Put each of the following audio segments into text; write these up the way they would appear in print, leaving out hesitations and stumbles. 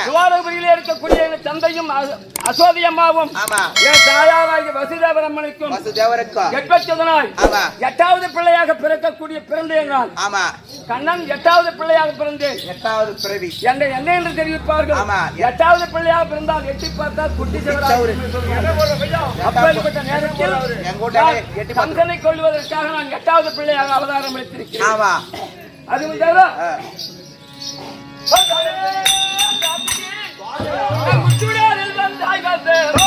துவாரபுரியிலே இருக்கக்கூடிய தந்தையும் அசோதி அம்மாவும் என் தாயாராகிய வசுதேவரம்மனுக்கும் எட்பச்சதனாய் 8வது பிள்ளையாக பிறக்கக்கூடிய பிறந்தேன் நான். கண்ணன் 8வது பிள்ளையாக பிறந்தேன். 8வது பிறவி என்ன என்று தெரிவிப்பார்கள். 8வது பிள்ளையாக பிறந்தால் எட்டி பார்த்தால் குட்டி சிவராஜ். அப்பேற்பட்ட நேரத்தில் கந்தனை கொள்வதற்காக நான் 8வது பிள்ளையாக அவதாரம் எடுத்திருக்கிறேன். அதுவும் தவிர முச்சுடாரில் வந்தாய் வந்தேரோ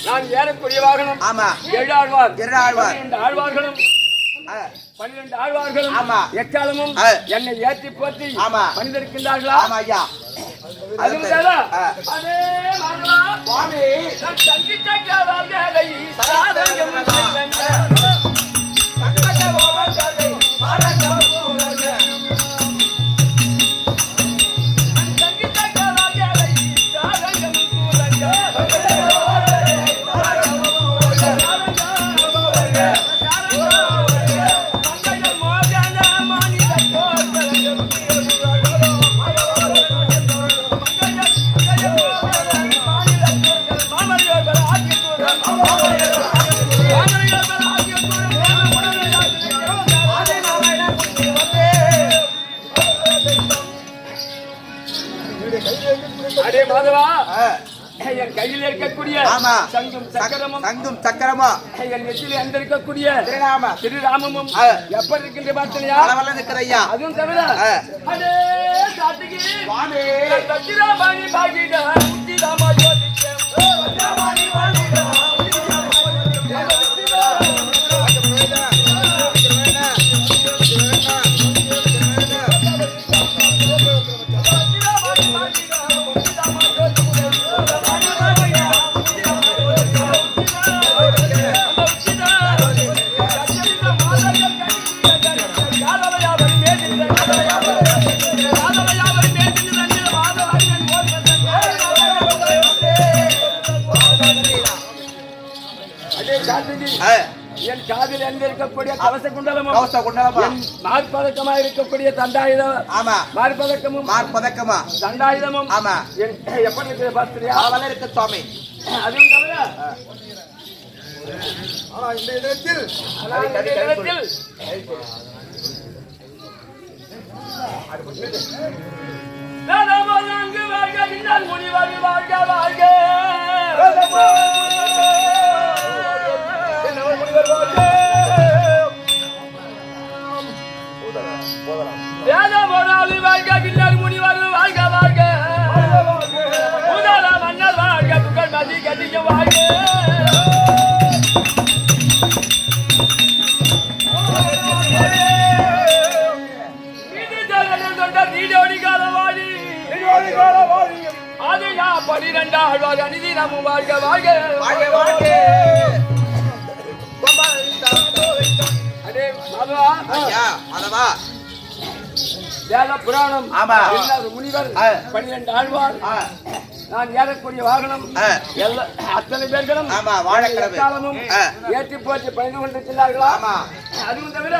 நான் ஏறக்கூடிய வாகனம் 7 ஆழ்வார் 12 ஆழ்வார்களும் 12 ஆழ்வார்களும் எக்காலமும் என்னை ஏற்றி போற்றி பணிந்திருக்கின்றார்களா? அதுவும் அதே சுவாமி என் கையில் இருக்கக்கூடிய சங்கும் சக்கரமும் என் நெற்றியில் அணிந்திருக்கக்கூடிய திருநாமமும் எப்படி இருக்கின்ற பார்த்தலையா? அதுவும் தவிர என் காதில் அணிந்திருக்கக்கூடிய கவச குண்டலமும் மார்பதக்கமாக இருக்கக்கூடிய தண்டாயுதம் மார்பதக்கமும் தண்டாயுதமும் எப்படி இருக்கிற பாத்திரியா? இருக்கு சுவாமி. அதுவும் தவிர இந்த இடத்தில் புராணம் முனிவர் 12 ஆழ்வார் நான் ஏறக்கூடிய வாகனம் அத்தனை பேர்களும் காலமும் ஏற்றி போற்றி பயந்து கொண்டிருக்கிறார்களா? அதுவும் தவிர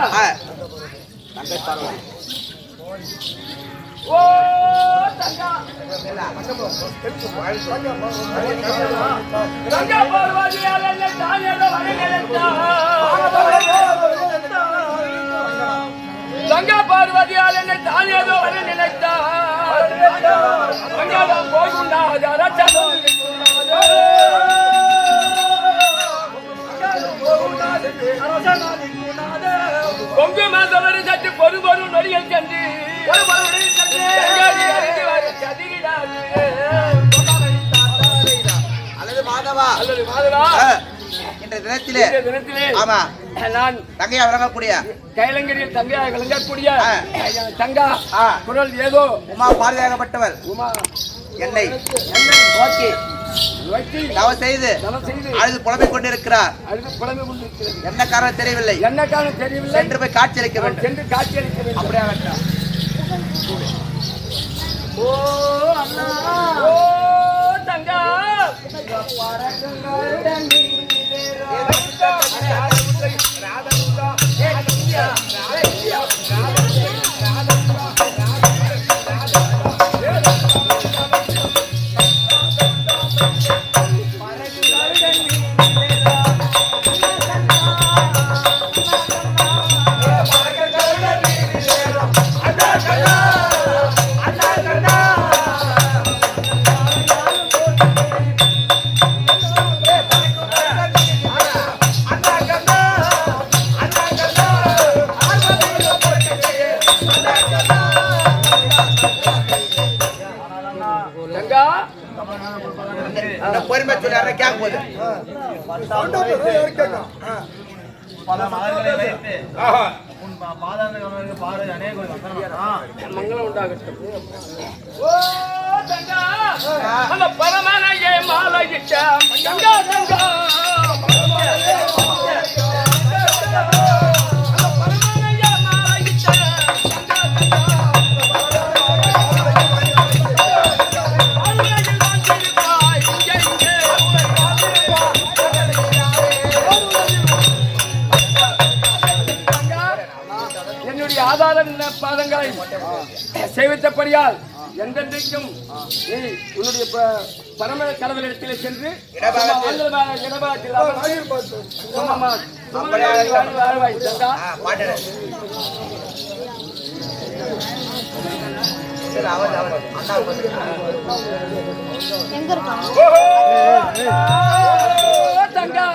ஓ தங்கா பார்வதியால் ஆதியால் என்னை தான் ஏதோ வர நினைத்தார் கொங்கு மாதவரை சற்று பொறு பொரு நொடிகள் சென்று அல்லது மாதவா என்ற தினத்திலே ஆமா நான் தங்கையா விளங்கக்கூடிய கைலங்கரியில் தங்கையா விளங்கக்கூடிய தங்கா குரல் ஏதோ உமா பாரதியாகப்பட்டவர் உமா என்னை நோக்கி தவ செய்து அழுது புலம்பிக் கொண்டிருக்கிறார். என்ன காரணம் தெரியவில்லை. சென்று போய் காட்சி அளிக்க வேண்டும். அப்படியே ஓ அண்ணா ஓ தங்கா பொறுமை சொல்லி கேட்க போகுது. பல மலர்களை வைத்து உன் பாதாளங்களுக்கு பாரு அநேக மங்களம் உண்டாகட்டும். ஓ தங்கா அந்த பரமனையே மாலையிட்ட தங்கா தங்கா ஆதார பாதங்களை சேவித்தபடியால் எந்தெந்தைக்கும் நீ உன்னுடைய பரம கடவுளிடத்திலே சென்று தங்கா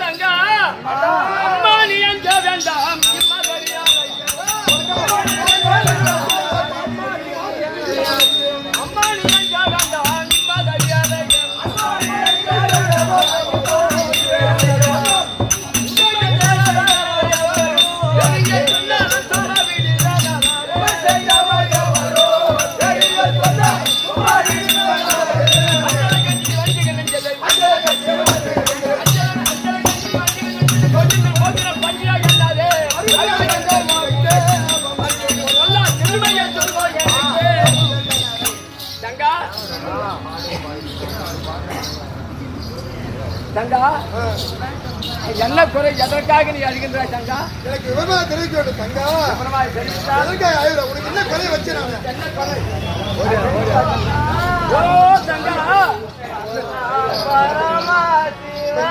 தங்கா அம்மா நீ எங்க வேண்டாம் தங்கா என்ன குறை எதற்காக நீ அழுகின்றாய் தங்கா? எனக்கு விவரமாக தெரிவிக்க வேண்டும் தங்கா. உனக்கு என்ன குறை வச்சு என்ன குறை? ஓ தங்கா பரமாசிவா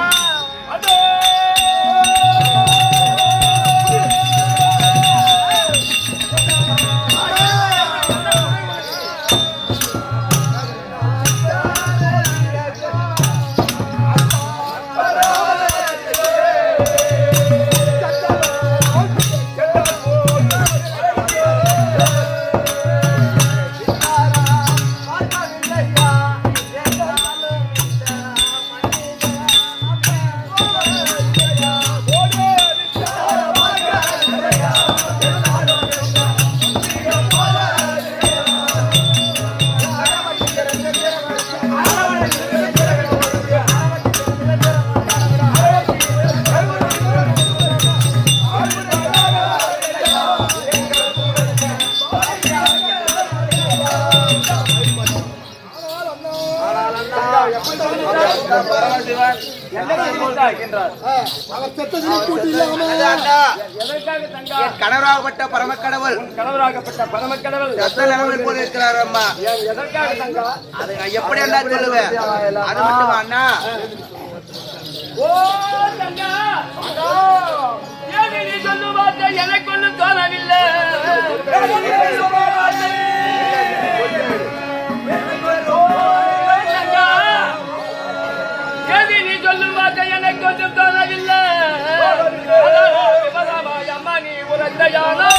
என்ன தெரிவித்தாய்? அவர் செத்ததிலே கூட்டி இல்லாம அது அண்ணா, எதற்காக தங்கா? என் கணவராகப்பட்ட பரமக்கடவுள் கணவராகப்பட்ட பரமக்கடவுள் ரத்த நிலவில் போல இருக்கிறார் அம்மா. எதற்காக தங்கா? அது நான் எப்படி அண்ணா சொல்லுவேன்? அது மட்டுமா அண்ணா? ஓ தங்கா, ஏன் நீ சொல்லும் வார்த்தை எனக்கு ஒன்றும் தோணவில்லை. நீ சொல்லும் வார்த்தை எனக்கு ஒன்றும் தோணவில்லை. அம்மா நீ உரையானோ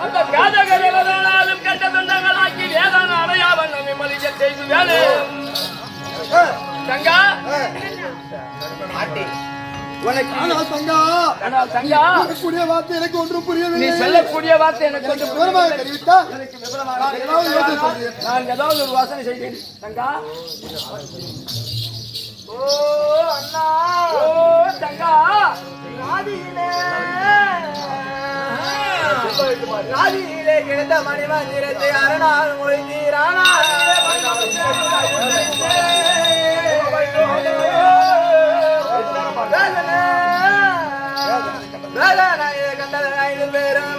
அந்த காதகர்களாலும் கெட்ட சொந்தங்களாக்கி வேதான அடையாவன் விமலிக்க செய்து வேலை தங்கா உனக்கு ஆனால் தங்கா தங்கா கூடிய வார்த்தை எனக்கு ஒன்றும் நீ புரியவில்லை. சொல்லக்கூடிய வார்த்தை எனக்கு கொஞ்சம் விவரமாக தெரிவித்தா எனக்கு விவரமாக நான் ஏதாவது யோசனை சொல்றேன். நான் ஏதாவது ஒரு வாசனை செய்கிறேன் தங்கா. ஓ அண்ணா, ஓ தங்கா, ராதியிலே கிடந்த மணிமந்திரத்தை அரணால் மொழிந்தீரானா கண்டது ஐந்து பேரும்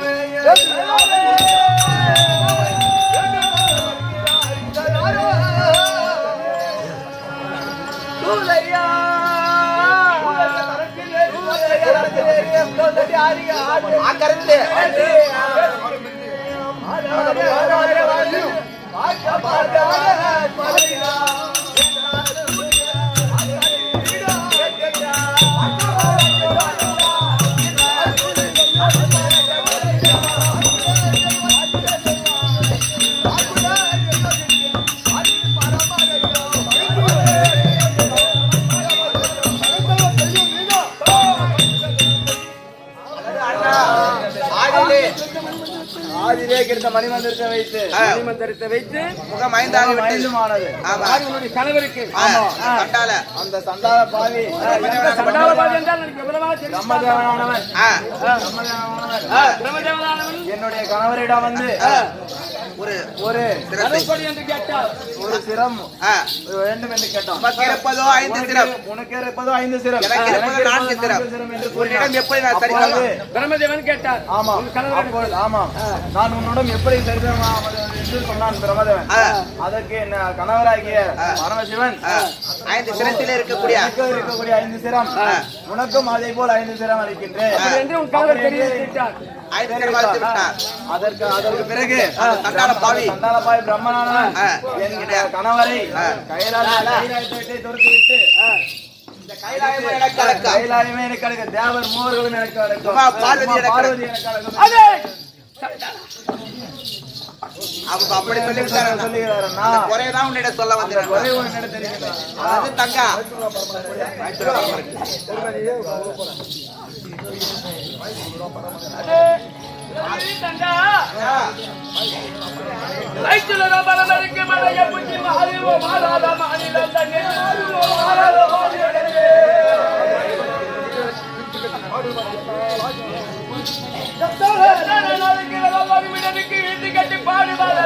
ஆதிலே கிடந்த மணிமந்திரத்தை வைத்து மணிமந்திரத்தை வைத்து முகம் ஐந்தாக விட்டது. ஆமா. உன்னுடைய கணவருக்கு கட்டால அந்த சண்டால பாவி சண்டாளபாதி என்றால் எனக்கு விவரமாக தெரியும். பிரம்மதேவனானவன் பிரம்மதேவனானவன் என்னுடைய கணவரிடம் வந்து ஒரு ஒரு கருப்பொடி என்று கேட்டார். ஒரு சிரம் ஆ, வேண்டும் என்று கேட்டான். உமக்கு இருப்பதோ 5 சிரம், உனக்கு இருப்பதோ 5 சிரம், எனக்கு இருப்பதோ 4 சிரம். என்று உன்னிடம் எப்படி நான் சரிசமம்? பிரம்மதேவன் கேட்டார். ஆமா உன் கணவர் அப்பொழுது ஆமாம் நான் உன்னிடம் எப்படி சரிசமமாவது என்று சொன்னான் பிரம்மதேவன். அதற்கு என்ன கணவராகிய பரமசிவன் 5 சிரத்திலே இருக்கக்கூடிய எனக்கு இருக்கக்கூடிய 5 சிரம் உனக்கும் அதே போல் 5 சிரம் அளிக்கின்றேன் என்று உன் கணவர் தெரிவித்தார். 5 சிரம் அளித்து விட்டார். அதற்கு பிறகு சண்டாள பாவி சண்டாளபாய் பிரம்மனானவன் என்கிற கணவரை கைலாயத்தை துரத்திவிட்டு இந்த கைலாயமே எனக்கு அடக்கம். கைலாயமே எனக்கு அடக்கம், தேவர் மூவர்களும் எனக்கு அடக்கம், உமா பார்வதி எனக்கு பார்வதி எனக்கு அடக்கம் அதே அவங்க அப்படி சொல்லி விட்டாரு. சொல்லுகிறாரண்ணா. குறையதான் உன்னிடம் சொல்ல வந்தேன். ஒரே ஒரு நிமிடம் தெரிவிக்கிறார். அது தங்கா தங்கா ரைத்துல ரபரமரிக்கு மலைய புத்தி மஹரிவோ மாலாத மாநில தங்கே மாலாத மாநிலே நாளைக்கு ரபரமரி மிடனுக்கு வீட்டு கட்டி பாடுவாரா.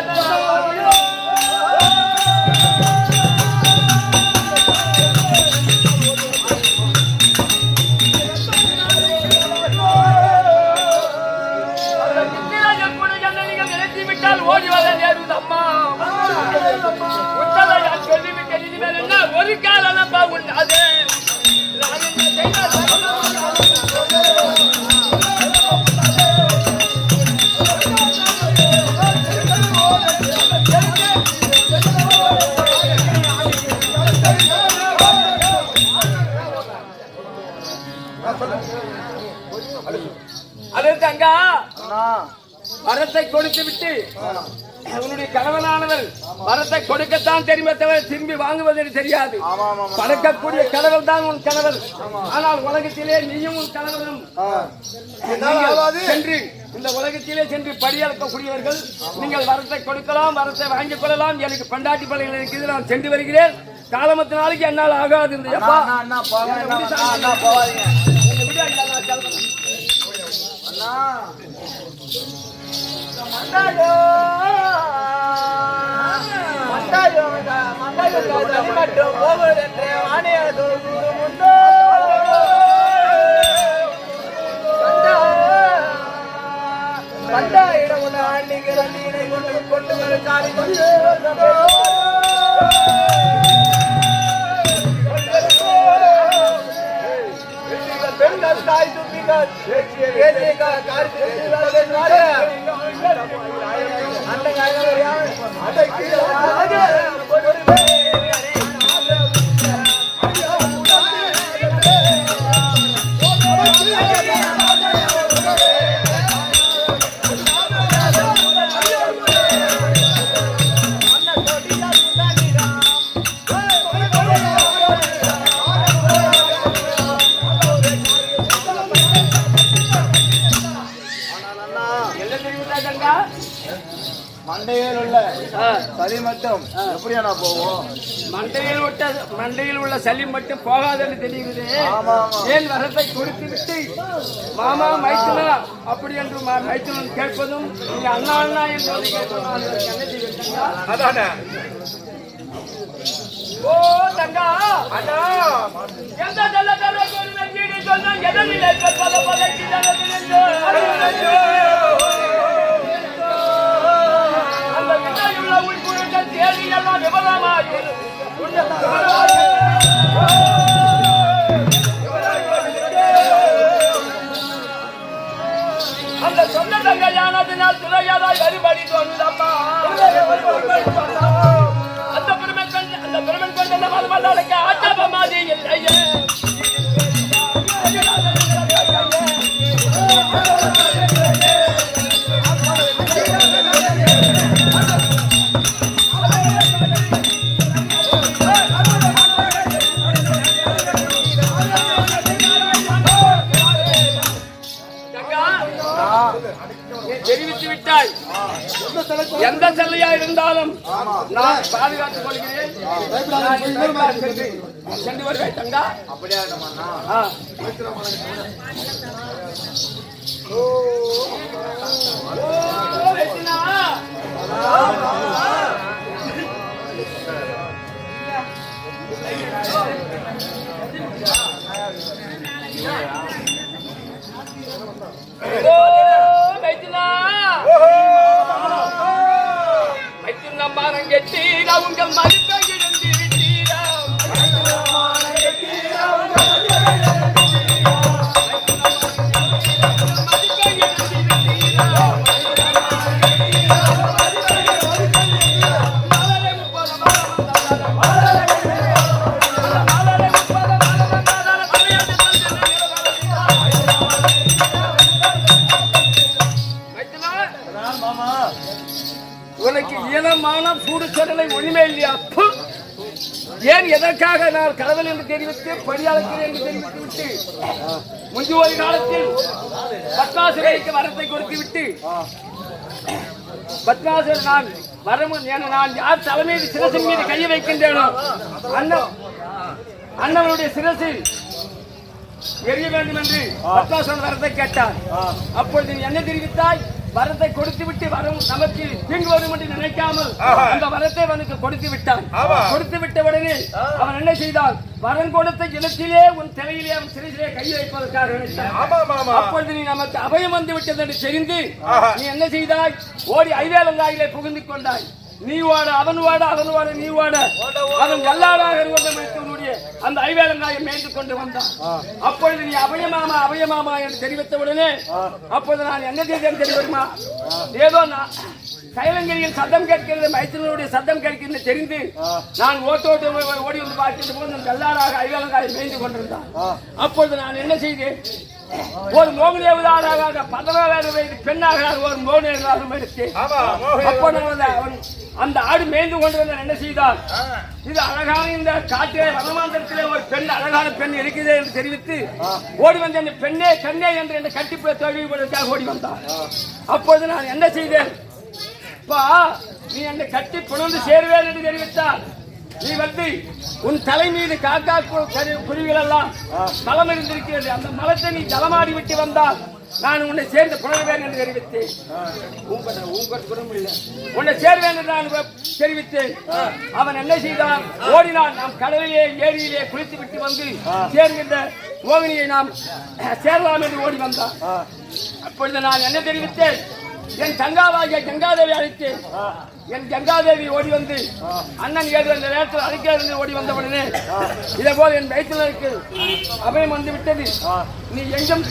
ஓடி வர நேருது அம்மா. சொல்லிவிட்டேன் இனிமேல் என்ன ஒரு காரணப்பா உண்டாது. அது தங்கா வரத்தை கொடுத்து விட்டு உன்னுடைய கணவனானவர் வரத்தை கொடுக்கத்தான் தெரியுமே தவிர திரும்பி வாங்குவது தெரியாது. பறக்கக்கூடிய கணவர் தான் உன் கணவர். ஆனால் உலகத்திலே நீயும் உன் கணவரும் சென்று இந்த உலகத்திலே சென்று படியளக்கக்கூடியவர்கள். நீங்கள் வரத்தை கொடுக்கலாம், வரத்தை வாங்கிக் கொள்ளலாம். எனக்கு பண்டாட்டி பள்ளிகள் இருக்குது, நான் சென்று வருகிறேன். காலமத்து நாளைக்கு என்னால் ஆகாது. இந்த எப்பா மட்டும் போவதென்று வாணியது முன்னோ கண்டாயிடம் ஆண்டிங்கிற நீரை கொண்டு வர காரி கொண்டு பெண்கள் தாய் துப்பிகள் மண்டையில் உள்ள சளி மட்டும் எப்படியானா போவோம்? மண்டையில் உள்ள சளி மட்டும் போகாதுன்னு தெரியுது. ஏன் வரத்தை கொடுத்து விட்டு மாமா மைத்துனா அப்படி என்று மைத்துனன் கேட்பதும் நீங்க அண்ணா அண்ணா என்று கேட்பதும் அதானே. ஓ தங்கா அண்ணா எந்த தள்ள தள்ள சொன்ன எதனிலே பல பல தேதியெல்லாம் விபரமாக அந்த சொந்த தங்கையானதினால் துறையாதாய் வரிபடி சொன்னம்மா அந்த பெருமன் கொண்ட மதமதாளுக்கு ஆட்டபமாதி இல்லையே தெரிவித்து விட்டாய். எந்த செல்லையா இருந்தாலும் நான் பாதுகாத்துக் கொள்கிறேன். சென்று வருவாய் தங்கா. அப்படியா மரங்கெட்டி உங்கள் மதிப்பை இழந்து விட்டீரா உனக்கு ஈனமான சூடு சொடலை ஒண்ணுமே இல்லையா? ஏன் எதற்காக நான் கடவுள் என்று தெரிவித்து பணியாளர்கள் என்று தெரிவித்து விட்டு முன்பு ஒரு காலத்தில் பத்மாசுரனுக்கு வரத்தை கொடுத்து விட்டு பத்மாசுரன் நான் நான் யார் தலைமையில் சிரசின் மீது கையை வைக்கின்றேனோ அண்ணவனுடைய சிரசில் எரிய வேண்டும் என்று பத்மாசுரன் வரத்தை கேட்டார். அப்பொழுது நீ என்ன தெரிவித்தாய்? வரத்தை கொடுத்து விட்டு வரும் நமக்கு தீங்கு வரும் என்று நினைக்காமல் அந்த வரத்தை அவனுக்கு கொடுத்து விட்டான். கொடுத்து விட்ட உடனே அவன் என்ன செய்தான்? வரன் கொடுத்த இடத்திலே உன் தலையிலே அவன் சிறையிலே கை வைப்பதற்காக நினைத்தான். அப்பொழுது நீ நமக்கு அபயம் வந்து விட்டது என்று தெரிந்து நீ என்ன செய்தாய்? ஓடி ஐவேலங்காயிலே புகுந்து கொண்டாய். நீ வாட அவன் வாட அவன் வாட நீ வாட அவன் எல்லாராக அந்த ஐவேலங்காயை மேய்ந்து கொண்டு வந்தான். அப்பொழுது நீ அபயமாமா அபயமாமா என்று தெரிவித்த உடனே அப்பொழுது நான் என்ன செய்தேன் தெரியுமா? ஏதோ நான் கைலங்கிரியில் சத்தம் கேட்கிறது, மைத்திரனுடைய சத்தம் கேட்கிறது தெரிந்து நான் ஓட்டோட்டு ஓடி வந்து பார்க்கின்ற போது எல்லாராக ஐவேலங்காயை மேய்ந்து கொண்டிருந்தான். அப்பொழுது நான் என்ன செய்தேன்? ஒரு மோகனேவதாக 16 வயது பெண்ணாக ஒரு மோகனேவதாக எடுத்து அப்பொழுது அவன் அந்த ஆடு மேய்ந்து கொண்டு வந்த என்ன செய்தார்? இது அழகான இந்த காட்டிலே வனமாந்திரத்திலே ஒரு பெண் அழகான பெண் இருக்கிறது என்று தெரிவித்து ஓடி வந்த அந்த பெண்ணே கண்ணே என்று என்னை கட்டிப்புற தொழில்படுவதற்காக ஓடி வந்தார். அப்பொழுது நான் என்ன செய்தேன்? நீ என்னை கட்டி புணர்ந்து சேருவேன் என்று தெரிவித்தார். நீ வந்து உன் தலை மீது காக்கா குருவிகள் எல்லாம் மலம் இருந்திருக்கிறது. அந்த மலத்தை நீ ஜலமாடி விட்டு வந்தால் நான் உன்னை சேர்ந்து புலர்வேன் என்று தெரிவித்தேன். உங்கள் குடும்பம் இல்லை, உன்னை சேர்வேன் என்று நான் தெரிவித்தேன். அவன் என்ன செய்தான்? ஓடினான். நாம் கடலிலே ஏரியிலே குளித்து விட்டு வந்து சேர்கின்ற மோகினியை நாம் சேரலாம் என்று ஓடி வந்தான். அப்பொழுது நான் என்ன தெரிவித்தேன்? என் தங்காவாகிய கங்காதேவி அழைத்தேன். என் கங்காதேவி ஓடி வந்து அண்ணன் ஏது அந்த நேரத்தில் அழைக்கிறது ஓடி வந்தவுடனே இதே போல என் வயிற்றுக்கு அபயம் வந்து விட்டது. நீ எங்கும்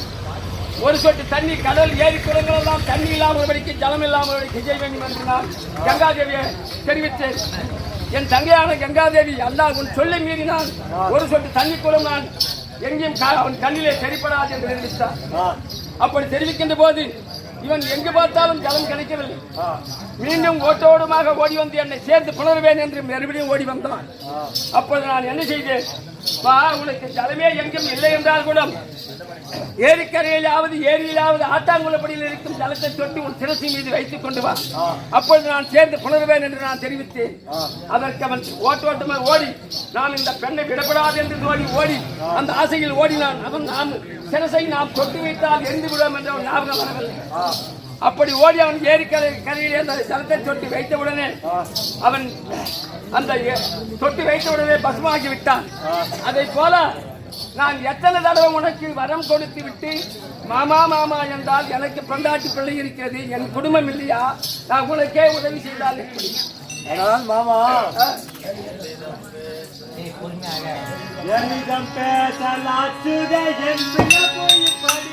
ஒரு சொட்டு தண்ணி, கடல் ஏரி குளங்கள் எல்லாம் தண்ணி இல்லாமல்படிக்கு ஜலம் இல்லாமல்படிக்கு செய்ய வேண்டும் என்று நான் கங்காதேவியை தெரிவித்தேன். என் தங்கையான கங்காதேவி அல்லாஹ் உன் சொல்லை மீறினான். ஒரு சொட்டு தண்ணி கூட நான் எங்கேயும் அவன் கண்ணிலே சரிப்படாது என்று தெரிவித்தார். அப்படி தெரிவிக்கின்ற போது இவன் எங்கு பார்த்தாலும் ஜலம் கிடைக்கவில்லை. மீண்டும் ஓட்டோடுமாக ஓடி வந்து என்னை சேர்ந்து புணர்வேன் என்று மறுபடியும் ஓடி வந்தான். அப்போது நான் என்ன செய்தேன்? உனக்கு ஜலமே எங்கும் இல்லை என்றால் கூட ஏரிக்கரையிலாவது ஏரியிலாவது ஆட்டாங்குளப்படியில் இருக்கும் ஜலத்தை தொட்டி உன் சிரசி மீது வைத்துக் கொண்டு வா. அப்பொழுது நான் சேர்ந்து புணர்வேன் என்று நான் தெரிவித்தேன். அதற்கு அவன் ஓட்டோட்டமாக ஓடி நான் இந்த பெண்ணை விடப்படாது என்று ஓடி அந்த ஆசையில் ஓடினான். அவன் நாம் சிரசை நாம் தொட்டு வைத்தால் எரிந்து விடுவோம் என்ற ஒரு ஞாபகம் வரவில்லை. அப்படி ஓடி அவன் ஏரிக்கரையிலே அந்த ஜலத்தை தொட்டி வைத்தவுடனே அவன் அந்த தொட்டி வைத்தவுடனே பசுமாகி விட்டான். அதை போல நான் எத்தனை தடவை உனக்கு வரம் கொடுத்து விட்டு மாமா மாமா என்றால் எனக்கு பொண்டாட்டி பிள்ளை இருக்கிறது, என் குடும்பம் இல்லையா? நான் உனக்கே உதவி செய்தால் எப்படி? மாமா என்னிடம் பேசலாச்சுதே என்று போய் படி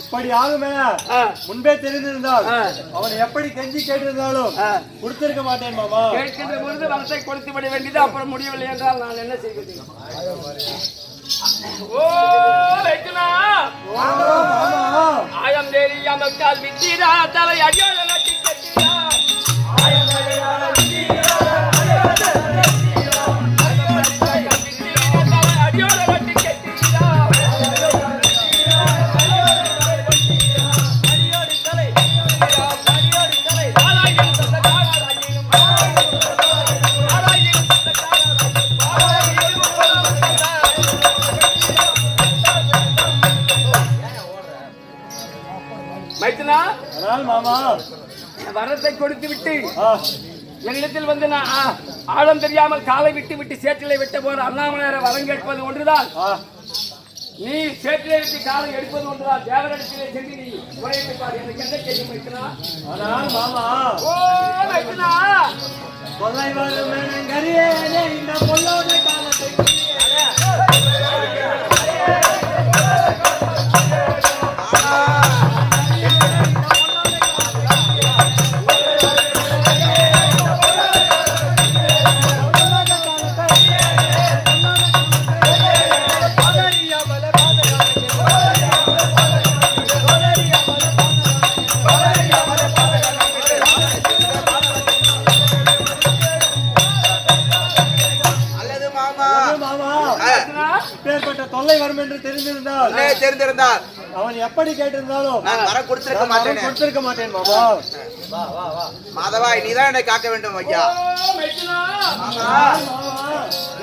இப்படி ஆகுமே முன்பே தெரிந்திருந்தால் அவன் எப்படி கெஞ்சி கேட்டிருந்தாலும் கொடுத்திருக்க மாட்டேன் மாமா. கேட்கின்ற பொழுது வரத்தை கொடுத்து விட வேண்டியது. அப்புறம் முடியவில்லை என்றால் நான் என்ன செய்வது? ஓ வைக்கனா ஆயம் தெரியா மக்கள் வித்திரா தலை அடியோட நட்டி கட்டியா ஆயம் தெரியாத வித்திரா அடியோட நட்டி கட்டியா வரத்தை கொடுத்து விட்டு என்னிடத்தில் வந்து நான் ஆழம் தெரியாமல் காலை விட்டு விட்டு சேற்றிலை விட்ட போற அண்ணாமலையார வரம் கேட்பது ஒன்றுதான். நீ சேற்றிலை விட்டு காலை எடுப்பது ஒன்றுதான். தேவரிடத்திலே சென்று நீ உரையிட்டார். எனக்கு என்ன செய்யும் வைக்கனா? ஆனால் மாமா ஓ வைக்கனா கொள்ளை வரும் கரியே இந்த பொல்லோட காலத்தை தொல்லை வரும் என்று தெரிந்திருந்தால் அவன் எப்படி கேட்டிருந்தாலும் நான் வர கொடுத்திருக்க மாட்டேன் மாமா. மாதவா நீதான் என்னை காக்க வேண்டும் ஐயா.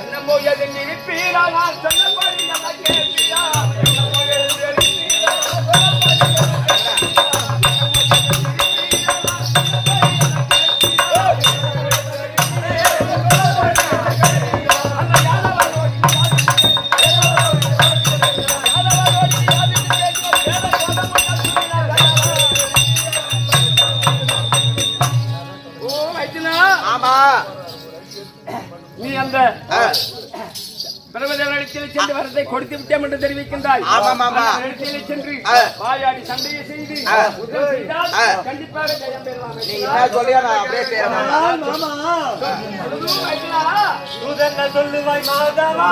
என்னமோ எதிர்த்து இருப்பீரா நான் சொன்னபடி எனக்கு கேட்பியா நீ அந்த பிரபதேவனிடத்தில் சென்று வரத்தை கொடுத்து விட்டேன் என்று தெரிவிக்கின்றாய். சென்று வாயாடி சண்டையை செய்து உதவி செய்தால் கண்டிப்பாக ஜெயம் பெறலாம். நீ என்ன சொல்லியா நான் அப்படியே செய்யறேன். சொல்லுவாய் மாதவா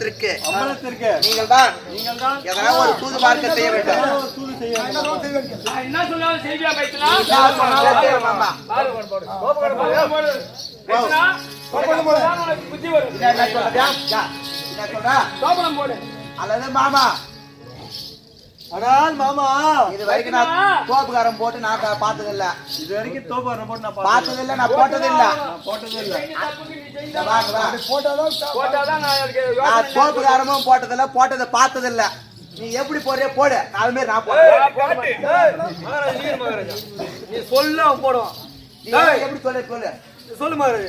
அம்பலத்திற்கு அம்பலத்திற்கு நீங்கள் தான் நீங்கள்தான் எதனா ஒரு தூது பார்க்க செய்ய வேண்டும். தூது செய்ய வேண்டும். நான் என்ன சொன்னாலும் செய்வியா பைத்தனா? யார் சொன்னாலும் செய்வேன் மாமா. பைத்தனா, கோபம் போடு. உனக்கு புத்தி வரும். என்ன சொல்றா? என்ன சொல்றா? கோபம் போடு. அல்லது மாமா ஆனால் மாமா இது வரைக்கும் நான் தோப்புக்காரன் போட்டு நான் பார்த்தது இல்ல. இது வரைக்கும் தோப்பாரம் போட்டு நான் பார்த்தது இல்ல, நான் போட்டது இல்ல. போட்டதே இல்ல. செஞ்ச தப்புக்கு நீ செய்த இந்த வாங்க வா. போட்டாதான் நான் எனக்கு நான் யோசனை தோப்புக்காரமும் போட்டது இல்ல, போட்டதை பார்த்தது இல்ல. நீ எப்படி போறியோ போடு, நாலு பேர் நான் போடுறேன். நீ சொல்ல போடுவான். நீ எப்படி சொல்லு சொல்லு. சொல்லு மாதிரி